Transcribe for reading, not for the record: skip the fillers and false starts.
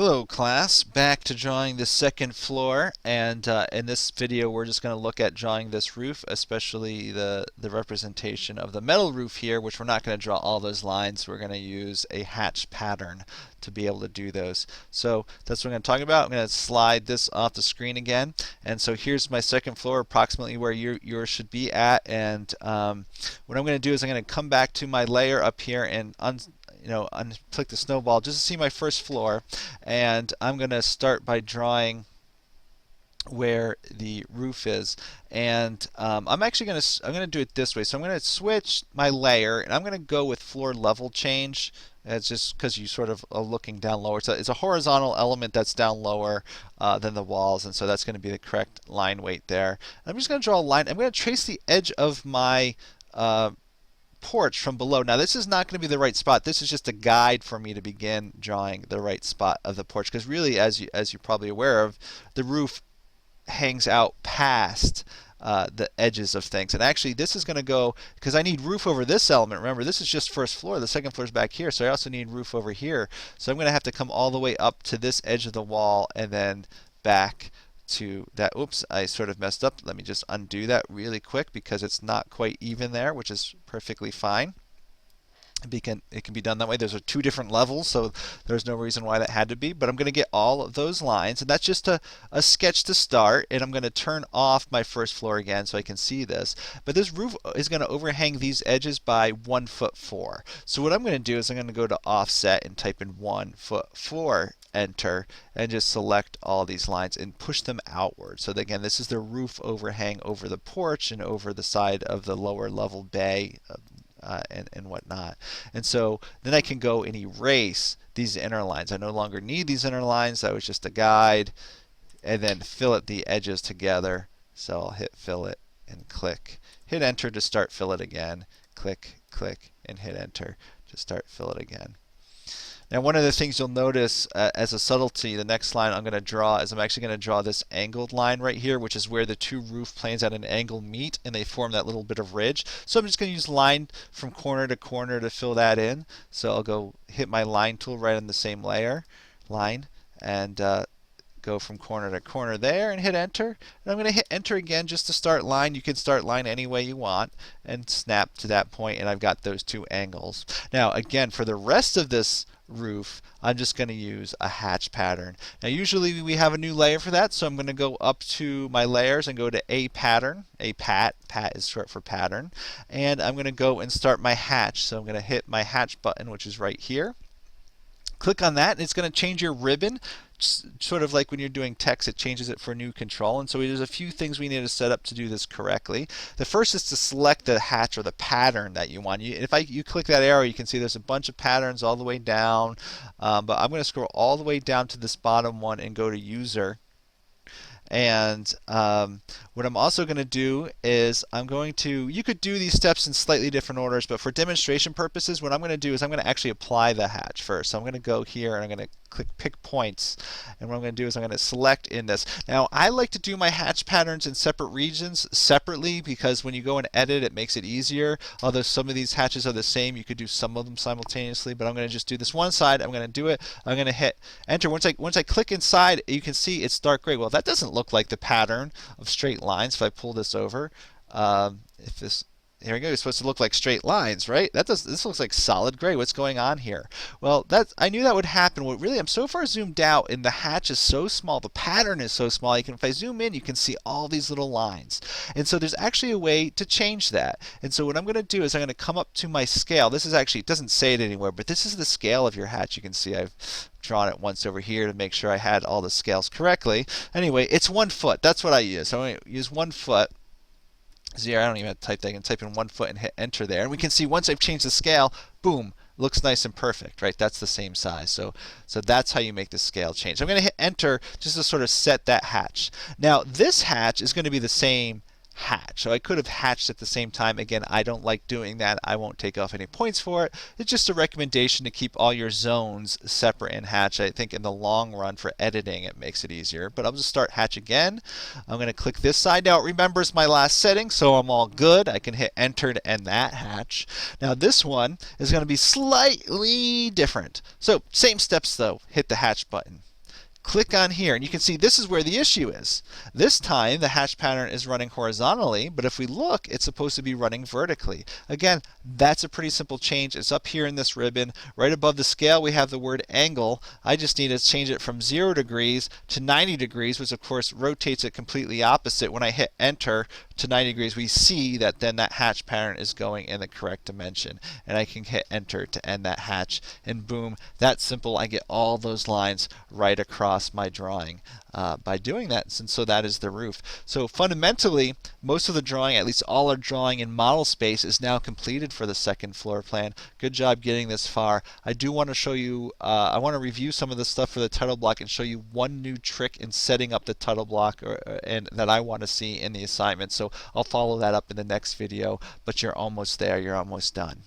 Hello class, back to drawing the second floor, and in this video we're just going to look at drawing this roof, especially the representation of the metal roof here, which we're not going to draw all those lines. We're going to use a hatch pattern to be able to do those. So that's what I'm going to talk about. I'm going to slide this off the screen again, and so here's my second floor, approximately where yours should be at, and what I'm going to do is I'm going to come back to my layer up here and unclick the snowball just to see my first floor, and I'm going to start by drawing where the roof is, and I'm actually going to do it this way. So I'm going to switch my layer, and I'm going to go with floor level change. It's just because you sort of are looking down lower. It's a horizontal element that's down lower than the walls, and so that's going to be the correct line weight there. I'm just going to draw a line. I'm going to trace the edge of my porch from below. Now this is not going to be the right spot. This is just a guide for me to begin drawing the right spot of the porch, because really, as you're probably aware of, the roof hangs out past the edges of things. And actually this is going to go, because I need roof over this element. Remember, this is just first floor. The second floor is back here, so I also need roof over here. So I'm going to have to come all the way up to this edge of the wall and then back to that. Oops, I sort of messed up. Let me just undo that really quick because it's not quite even there, which is perfectly fine. It can be done that way. Those are two different levels, so there's no reason why that had to be. But I'm going to get all of those lines, and that's just a sketch to start. And I'm going to turn off my first floor again so I can see this. But this roof is going to overhang these edges by 1'4". So what I'm going to do is I'm going to go to offset and type in 1'4", enter, and just select all these lines and push them outward. So that, again, this is the roof overhang over the porch and over the side of the lower level bay. And whatnot. And so then I can go and erase these inner lines. I no longer need these inner lines. That was just a guide. And then fillet the edges together. So I'll hit fillet and click. Hit enter to start fillet again. Click, click, and hit enter to start fillet again. Now, one of the things you'll notice as a subtlety, the next line I'm going to draw is I'm actually going to draw this angled line right here, which is where the two roof planes at an angle meet and they form that little bit of ridge. So I'm just going to use line from corner to corner to fill that in. So I'll go hit my line tool right on the same layer, line, and go from corner to corner there and hit enter. And I'm going to hit enter again just to start line. You can start line any way you want and snap to that point, and I've got those two angles. Now, again, for the rest of this roof, I'm just going to use a hatch pattern. Now usually we have a new layer for that, so I'm going to go up to my layers and go to a pattern, a pat is short for pattern, and I'm going to go and start my hatch. So I'm going to hit my hatch button, which is right here. Click on that, and it's going to change your ribbon. Sort of like when you're doing text, it changes it for new control. And so there's a few things we need to set up to do this correctly. The first is to select the hatch or the pattern that you want. If you click that arrow, you can see there's a bunch of patterns all the way down. But I'm going to scroll all the way down to this bottom one and go to user. And what I'm also going to do is you could do these steps in slightly different orders, but for demonstration purposes, what I'm going to do is I'm going to actually apply the hatch first. So I'm going to go here and I'm going to click pick points, and what I'm going to do is I'm going to select in this. Now I like to do my hatch patterns in separate regions separately, because when you go and edit, it makes it easier. Although some of these hatches are the same, you could do some of them simultaneously, but I'm going to just do this one side. I'm going to do it. I'm going to hit enter. Once I click inside, you can see it's dark gray. Well, that doesn't look like the pattern of straight lines. If I pull this over, here we go. It's supposed to look like straight lines, right? This looks like solid gray. What's going on here? Well, I knew that would happen. Well, really, I'm so far zoomed out, and the hatch is so small. The pattern is so small. If I zoom in, you can see all these little lines. And so there's actually a way to change that. And so what I'm going to do is I'm going to come up to my scale. This is actually, it doesn't say it anywhere, but this is the scale of your hatch. You can see I've drawn it once over here to make sure I had all the scales correctly. Anyway, it's 1 foot. That's what I use. So I'm going to use 1 foot. Here, I don't even have to type that. I can type in 1 foot and hit enter there. And we can see once I've changed the scale, boom, looks nice and perfect, right? That's the same size. So that's how you make the scale change. I'm going to hit enter just to sort of set that hatch. Now, this hatch is going to be the same hatch. So I could have hatched at the same time. Again, I don't like doing that. I won't take off any points for it. It's just a recommendation to keep all your zones separate in hatch. I think in the long run for editing it makes it easier. But I'll just start hatch again. I'm going to click this side. Now it remembers my last setting, so I'm all good. I can hit enter to end that hatch. Now this one is going to be slightly different. So same steps though. Hit the hatch button. click on here, and you can see this is where the issue is. This time the hatch pattern is running horizontally, but if we look, it's supposed to be running vertically. Again, that's a pretty simple change. It's up here in this ribbon. Right above the scale we have the word angle. I just need to change it from 0 degrees to 90 degrees, which of course rotates it completely opposite. When I hit enter to 90 degrees, we see that then that hatch pattern is going in the correct dimension. And I can hit enter to end that hatch, and boom, that's simple. I get all those lines right across my drawing by doing that. And so that is the roof. So fundamentally, most of the drawing, at least all our drawing in model space, is now completed for the second floor plan. Good job getting this far. I do want to show you, I want to review some of the stuff for the title block and show you one new trick in setting up the title block and that I want to see in the assignment. So I'll follow that up in the next video, but you're almost there. You're almost done.